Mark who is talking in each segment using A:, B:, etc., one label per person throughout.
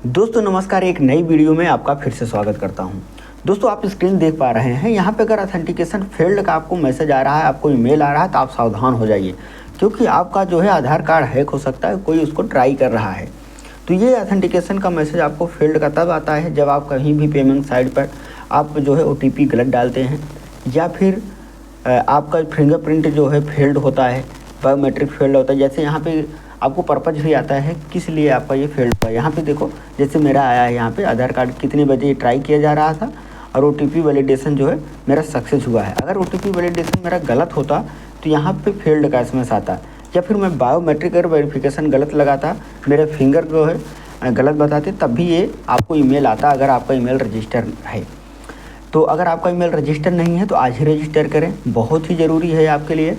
A: दोस्तों नमस्कार, एक नई वीडियो में आपका फिर से स्वागत करता हूं। दोस्तों आप स्क्रीन देख पा रहे हैं, यहाँ पे अगर ऑथेंटिकेशन फेल्ड का आपको मैसेज आ रहा है, आपको ईमेल आ रहा है, तो आप सावधान हो जाइए, क्योंकि आपका जो है आधार कार्ड हैक हो सकता है, कोई उसको ट्राई कर रहा है। तो ये ऑथेंटिकेशन का मैसेज आपको फेल्ड का तब आता है जब आप कहीं भी पेमेंट साइट पर आप जो है OTP गलत डालते हैं, या फिर आपका फिंगरप्रिंट जो है फेल्ड होता है, बायोमेट्रिक फेल्ड होता है। जैसे यहाँ पे आपको पर्पज भी आता है किस लिए आपका ये फेल्ड हुआ है। यहाँ पे देखो, जैसे मेरा आया है यहाँ पे आधार कार्ड कितने बजे ट्राई किया जा रहा था और OTP वैलिडेशन जो है मेरा सक्सेस हुआ है। अगर OTP वैलिडेशन मेरा गलत होता तो यहाँ पे फेल्ड का SMS आता, या फिर मैं बायोमेट्रिक और वेरिफिकेशन गलत लगाता, मेरे फिंगर जो है गलत बताते, तब भी ये आपको ईमेल आता अगर आपका ईमेल रजिस्टर है। तो अगर आपका ईमेल रजिस्टर नहीं है तो आज ही रजिस्टर करें, बहुत ही ज़रूरी है आपके लिए।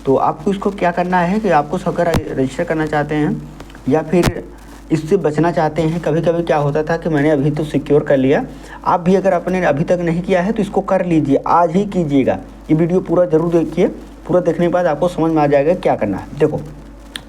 A: तो आपको इसको क्या करना है कि आपको अगर रजिस्टर करना चाहते हैं या फिर इससे बचना चाहते हैं, कभी कभी क्या होता था कि मैंने अभी तो सिक्योर कर लिया, आप भी अगर आपने अभी तक नहीं किया है तो इसको कर लीजिए, आज ही कीजिएगा। ये वीडियो पूरा ज़रूर देखिए, पूरा देखने के बाद आपको समझ में आ जाएगा क्या करना है। देखो,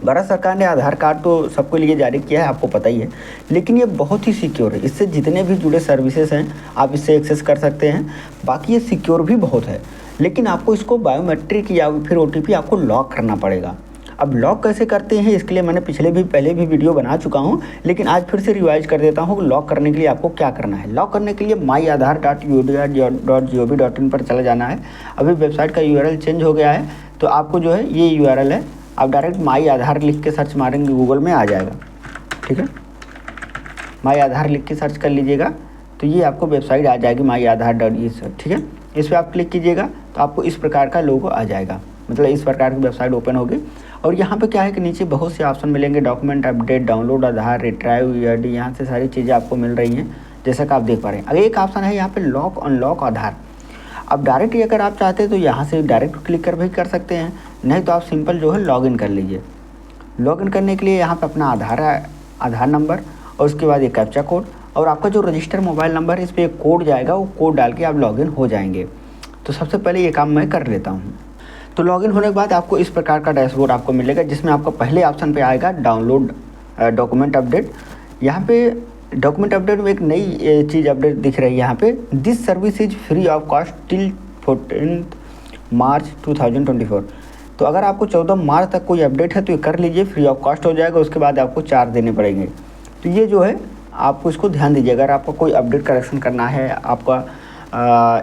A: भारत सरकार ने आधार कार्ड तो सबके लिए जारी किया है, आपको पता ही है, लेकिन ये बहुत ही सिक्योर है। इससे जितने भी जुड़े सर्विसेज हैं आप इससे एक्सेस कर सकते हैं। बाकी ये सिक्योर भी बहुत है, लेकिन आपको इसको बायोमेट्रिक या फिर OTP आपको लॉक करना पड़ेगा। अब लॉक कैसे करते हैं इसके लिए मैंने पहले भी वीडियो बना चुका हूँ, लेकिन आज फिर से रिवाइज कर देता हूँ। लॉक करने के लिए आपको क्या करना है। लॉक करने के लिए myAadhar.udr.gov.in पर चला जाना है। अभी वेबसाइट का URL चेंज हो गया है, तो आपको जो है ये URL है, आप डायरेक्ट माई आधार लिख के सर्च मारेंगे, गूगल में आ जाएगा। ठीक है, माई आधार लिख के सर्च कर लीजिएगा तो ये आपको वेबसाइट आ जाएगी myAadhar.in। ठीक है, इस पर आप क्लिक कीजिएगा तो आपको इस प्रकार का लोगो आ जाएगा, मतलब इस प्रकार की वेबसाइट ओपन होगी। और यहाँ पे क्या है कि नीचे बहुत से ऑप्शन मिलेंगे, डॉक्यूमेंट अपडेट, डाउनलोड आधार, रिट्राइव UID, यहाँ से सारी चीज़ें आपको मिल रही हैं जैसा कि आप देख पा रहे हैं। अगर एक ऑप्शन है यहाँ पे लॉक अनलॉक आधार। अब डायरेक्ट अगर आप चाहते हैं तो यहाँ से डायरेक्ट क्लिक कर भी कर सकते हैं, नहीं तो आप सिंपल जो है लॉगिन कर लीजिए। लॉगिन करने के लिए यहाँ पे अपना आधार नंबर और उसके बाद एक कैप्चा कोड और आपका जो रजिस्टर मोबाइल नंबर है, इस पर एक कोड जाएगा, वो कोड डाल के आप लॉगिन हो जाएंगे। तो सबसे पहले ये काम मैं कर लेता हूँ। तो लॉगिन होने के बाद आपको इस प्रकार का डैशबोर्ड आपको मिलेगा, जिसमें आपको पहले ऑप्शन पे आएगा डाउनलोड डॉक्यूमेंट अपडेट। यहाँ पे डॉक्यूमेंट अपडेट में एक नई चीज़ अपडेट दिख रही है यहाँ पे, this service is free of cost till 14 मार्च 2024। तो अगर आपको 14 मार्च तक कोई अपडेट है तो ये कर लीजिए, फ्री ऑफ कॉस्ट हो जाएगा। उसके बाद आपको चार्ज देने पड़ेंगे। तो ये जो है आपको इसको ध्यान दीजिए। अगर आपको कोई अपडेट करेक्शन करना है, आपका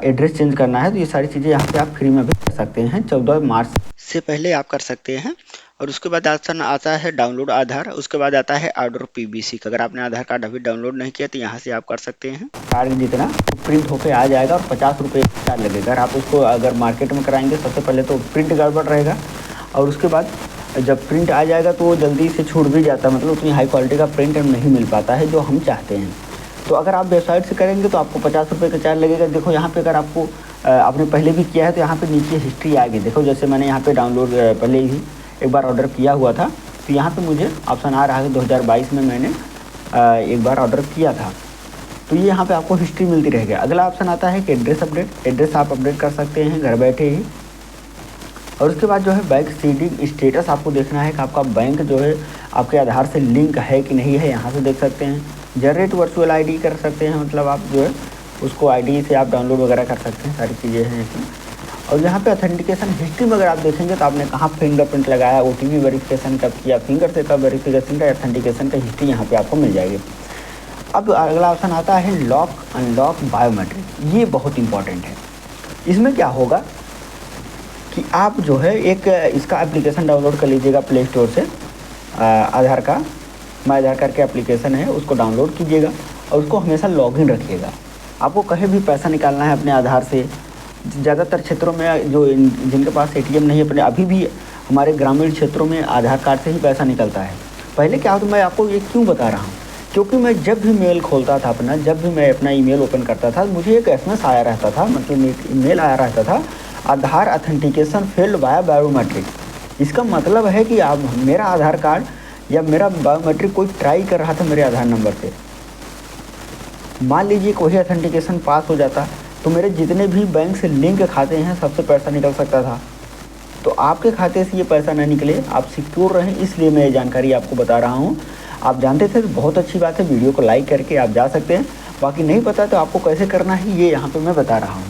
A: एड्रेस चेंज करना है, तो ये सारी चीज़ें यहाँ पे आप फ्री में भी कर सकते हैं। 14 मार्च से पहले आप कर सकते हैं। और उसके बाद ऑप्शन आता है डाउनलोड आधार, उसके बाद आता है ऑर्डर PBC। अगर आपने आधार कार्ड अभी डाउनलोड नहीं किया तो यहाँ से आप कर सकते हैं। कार्ड जितना प्रिंट होकर आ जाएगा और 50 रुपये चार्ज लगेगा। अगर आप उसको अगर मार्केट में कराएंगे, सबसे पहले तो प्रिंट गड़बड़ रहेगा, और उसके बाद जब प्रिंट आ जाएगा तो वो जल्दी से छूट भी जाता है, मतलब उतनी हाई क्वालिटी का प्रिंट नहीं मिल पाता है जो हम चाहते हैं। तो अगर आप वेबसाइट से करेंगे तो आपको 50 रुपये का चार्ज लगेगा। देखो यहाँ पे अगर आपको आपने पहले भी किया है तो यहाँ पे नीचे हिस्ट्री आएगी। देखो जैसे मैंने यहाँ पे डाउनलोड पहले ही एक बार ऑर्डर किया हुआ था, तो यहाँ पे मुझे ऑप्शन आ रहा है 2022 में मैंने एक बार ऑर्डर किया था, तो ये यहाँ पे आपको हिस्ट्री मिलती रहेगी। अगला ऑप्शन आता है कि एड्रेस अपडेट। एड्रेस आप अपडेट कर सकते हैं घर बैठे ही। और उसके बाद जो है बैंक सीडिंग स्टेटस आपको देखना है कि आपका बैंक जो है आपके आधार से लिंक है कि नहीं है, यहाँ से देख सकते हैं। जनरेट वर्चुअल ID कर सकते हैं, मतलब आप जो है उसको ID से आप डाउनलोड वगैरह कर सकते हैं, सारी चीज़ें हैं इसमें। और यहाँ पे ऑथेंटिकेशन हिस्ट्री में अगर आप देखेंगे तो आपने कहाँ फिंगरप्रिंट लगाया, OTP वेरिफिकेशन कब किया, फिंगर से कब वेरिफिकेशन का, ऑथेंटिकेशन का हिस्ट्री यहाँ पे आपको मिल जाएगी। अब अगला ऑप्शन आता है लॉक अनलॉक बायोमेट्रिक। ये बहुत इंपॉर्टेंट है। इसमें क्या होगा कि आप जो है एक इसका एप्लीकेशन डाउनलोड कर लीजिएगा प्ले स्टोर से, आधार का माई आधार करके एप्लीकेशन है, उसको डाउनलोड कीजिएगा और उसको हमेशा लॉगिन रखिएगा। आपको कहीं भी पैसा निकालना है अपने आधार से, ज़्यादातर क्षेत्रों में जो जिनके पास ATM नहीं है, अपने अभी भी हमारे ग्रामीण क्षेत्रों में आधार कार्ड से ही पैसा निकलता है। पहले क्या होता, मैं आपको ये क्यों बता रहा हूँ, क्योंकि मैं जब भी मेल खोलता था अपना, जब भी मैं अपना ईमेल ओपन करता था, मुझे एक SMS आया रहता था, मतलब एक ईमेल आया रहता था, आधार ऑथेंटिकेशन फेल्ड वाया बायोमेट्रिक। इसका मतलब है कि आप मेरा आधार कार्ड या मेरा बायोमेट्रिक कोई ट्राई कर रहा था मेरे आधार नंबर पे। मान लीजिए कोई ऑथेंटिकेशन पास हो जाता तो मेरे जितने भी बैंक से लिंक खाते हैं सबसे पैसा निकल सकता था। तो आपके खाते से ये पैसा ना निकले, आप सिक्योर रहें, इसलिए मैं ये जानकारी आपको बता रहा हूँ। आप जानते थे तो बहुत अच्छी बात है, वीडियो को लाइक करके आप जा सकते हैं। बाकी नहीं पता तो आपको कैसे करना है ये यहाँ पे मैं बता रहा हूँ।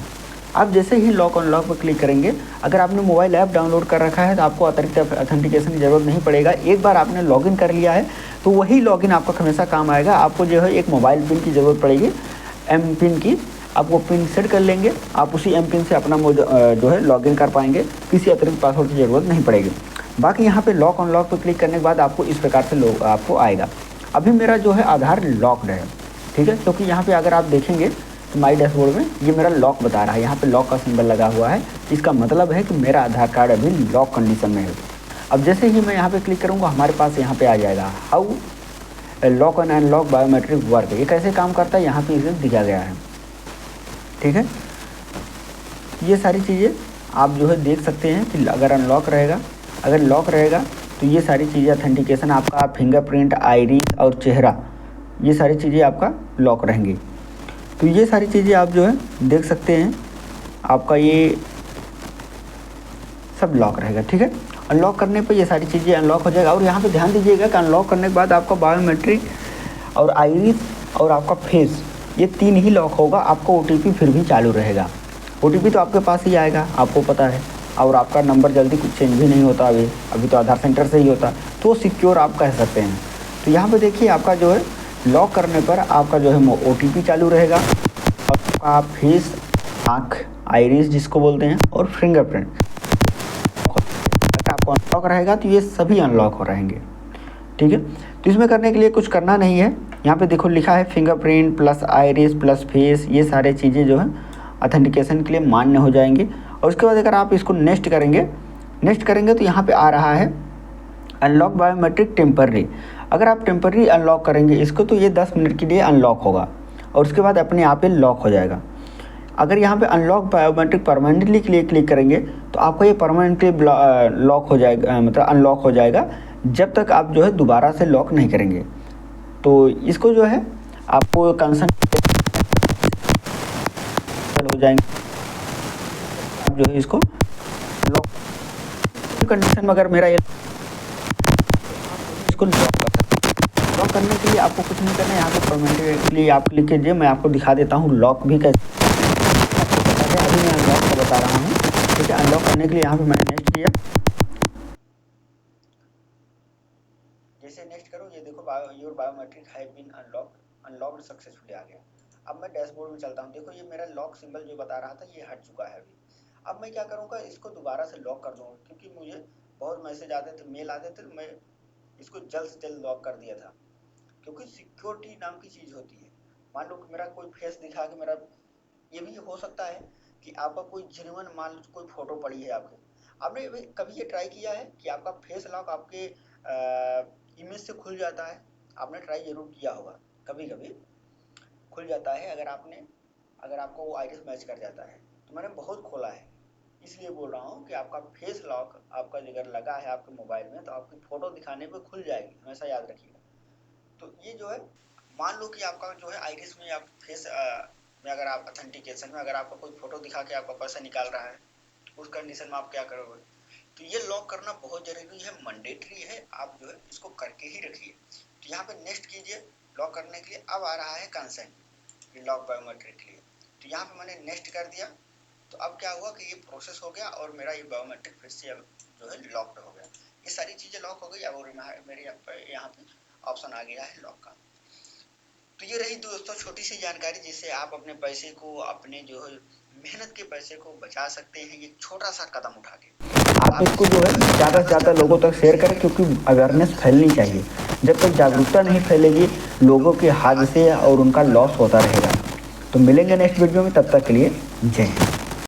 A: आप जैसे ही लॉक अनलॉक पर क्लिक करेंगे, अगर आपने मोबाइल ऐप डाउनलोड कर रखा है तो आपको अतिरिक्त ऑथेंटिकेशन की ज़रूरत नहीं पड़ेगा। एक बार आपने लॉगिन कर लिया है तो वही लॉगिन आपका हमेशा काम आएगा। आपको जो है एक मोबाइल पिन की ज़रूरत पड़ेगी, एम पिन की। आपको पिन सेट कर लेंगे, आप उसी एम पिन से अपना जो है लॉगिन कर पाएंगे, किसी अतिरिक्त पासवर्ड की ज़रूरत नहीं पड़ेगी। बाकी यहाँ पे लॉक अनलॉक पर क्लिक करने के बाद आपको इस प्रकार से आपको आएगा। अभी मेरा जो है आधार लॉक्ड है, ठीक है, क्योंकि यहाँ पे अगर आप देखेंगे तो माई डैशबोर्ड में ये मेरा लॉक बता रहा है, यहाँ पे लॉक का सिंबल लगा हुआ है। इसका मतलब है कि मेरा आधार कार्ड अभी लॉक कंडीशन में है। अब जैसे ही मैं यहाँ पे क्लिक करूँगा हमारे पास यहाँ पे आ जाएगा how lock and unlock biometric work. ये कैसे काम करता है यहाँ पे इसे दिखा गया है, ठीक है। ये सारी चीज़ें आप जो है देख सकते हैं कि अगर अनलॉक रहेगा, अगर लॉक रहेगा तो ये सारी चीज़ें ऑथेंटिकेशन आपका फिंगरप्रिंट, आईरिस और चेहरा, ये सारी चीज़ें आपका लॉक रहेंगी। तो ये सारी चीज़ें आप जो है देख सकते हैं, आपका ये सब लॉक रहेगा, ठीक है। अनलॉक करने पे ये सारी चीज़ें अनलॉक हो जाएगा। और यहाँ पे ध्यान दीजिएगा कि अनलॉक करने के बाद आपका बायोमेट्रिक और आईरिस और आपका फेस, ये 3 ही लॉक होगा। आपका OTP फिर भी चालू रहेगा। OTP तो आपके पास ही आएगा, आपको पता है। और आपका नंबर जल्दी कुछ चेंज भी नहीं होता, अभी तो आधार सेंटर से ही होता, तो सिक्योर आप कह सकते हैं। तो यहाँ पे देखिए आपका जो है लॉक करने पर आपका जो है OTP चालू रहेगा, और आप फेस, आँख, आईरिस जिसको बोलते हैं, और फिंगरप्रिंट अगर आपको अनलॉक रहेगा तो ये सभी अनलॉक हो रहेंगे, ठीक है। तो इसमें करने के लिए कुछ करना नहीं है। यहाँ पे देखो लिखा है fingerprint plus Iris plus face, ये सारे चीज़ें जो है ऑथेंटिकेशन के लिए मान्य हो जाएंगी। और उसके बाद अगर आप इसको नेक्स्ट करेंगे तो यहाँ पे आ रहा है अनलॉक बायोमेट्रिक टेम्पररी। अगर आप टेम्पररी अनलॉक करेंगे इसको तो ये 10 मिनट के लिए अनलॉक होगा और उसके बाद अपने आप ही लॉक हो जाएगा। अगर यहाँ पे अनलॉक बायोमेट्रिक परमानेंटली के लिए क्लिक करेंगे तो आपको ये परमानेंटली लॉक हो जाएगा, मतलब अनलॉक हो जाएगा जब तक आप जो है दोबारा से लॉक नहीं करेंगे। तो इसको जो है आपको कंसर्न हो जाएंगे, आप जो है इसको लॉक कंडीशन में, अगर मेरा ये इसको लॉक कर सकते हैं। लॉक करने के लिए आपको कुछ नहीं करना है, यहाँ पे परमानेंटली आप क्लिक कीजिए। मैं आपको दिखा देता हूँ लॉक भी कैसे, आपको पता है अभी मैं अनलॉक का बता रहा हूँ, ठीक है। अनलॉक करने के लिए यहाँ पे मैंने नेक्स्ट किया, जैसे नेक्स्ट करो ये देखो your biometric have been unlocked successfully आ गया। अब मैं डैशबोर्ड में चलता हूँ, देखो ये मेरा लॉक सिंबल जो बता रहा था ये हट चुका है अभी। अब मैं क्या करूँगा, इसको दोबारा से लॉक कर दूँगा, क्योंकि मुझे बहुत मैसेज आते थे, मेल आते थे, तो मैं इसको जल्द से जल्द लॉक कर दिया था। क्योंकि सिक्योरिटी नाम की चीज़ होती है। मान लो कि मेरा कोई फेस दिखा के मेरा, ये भी हो सकता है कि आपका कोई जेन्युइन, मान लो कोई फोटो पड़ी है आपने कभी ये ट्राई किया है कि आपका फेस लॉक आपके इमेज से खुल जाता है? आपने ट्राई जरूर किया होगा, कभी कभी खुल जाता है अगर आपको वो आइरिस मैच कर जाता है। तो मैंने बहुत खोला है, इसलिए बोल रहा हूँ कि आपका फेस लॉक आपका अगर लगा है आपके मोबाइल में तो आपकी फ़ोटो दिखाने पे खुल जाएगी, हमेशा याद रखिएगा। तो ये जो है, मान लो कि आपका जो है आइरिस में आप फेस में अगर आप ऑथेंटिकेशन में अगर आपका कोई फ़ोटो दिखा के आपका पैसा निकाल रहा है, उस कंडीशन में आप क्या करोगे? तो ये लॉक करना बहुत ज़रूरी है, मैंडेटरी है, आप जो है इसको करके ही रखिए। तो यहाँ पे नेक्स्ट कीजिए लॉक करने के लिए। अब आ रहा है कंसेंट लॉक बायोमेट्रिक के लिए, तो यहाँ पे मैंने नेक्स्ट कर दिया। तो अब क्या हुआ कि ये प्रोसेस हो गया और मेरा ये बायोमेट्रिक फिर से अब जो है लॉक्ड हो गया। ये सारी चीज़ें लॉक हो गई। अब मेरे यहाँ पे ऑप्शन आ गया है लॉक का। तो ये रही दोस्तों छोटी सी जानकारी, जिससे आप अपने पैसे को, अपने जो है मेहनत के पैसे को बचा सकते हैं, ये छोटा सा कदम उठा के। आप इसको जो है ज़्यादा से ज़्यादा लोगों तक शेयर करें, क्योंकि अवेयरनेस फैलनी चाहिए। जब तक जागरूकता नहीं फैलेगी लोगों के हाथ से और उनका लॉस होता रहेगा। तो मिलेंगे नेक्स्ट वीडियो में, तब तक के लिए जय हिंद।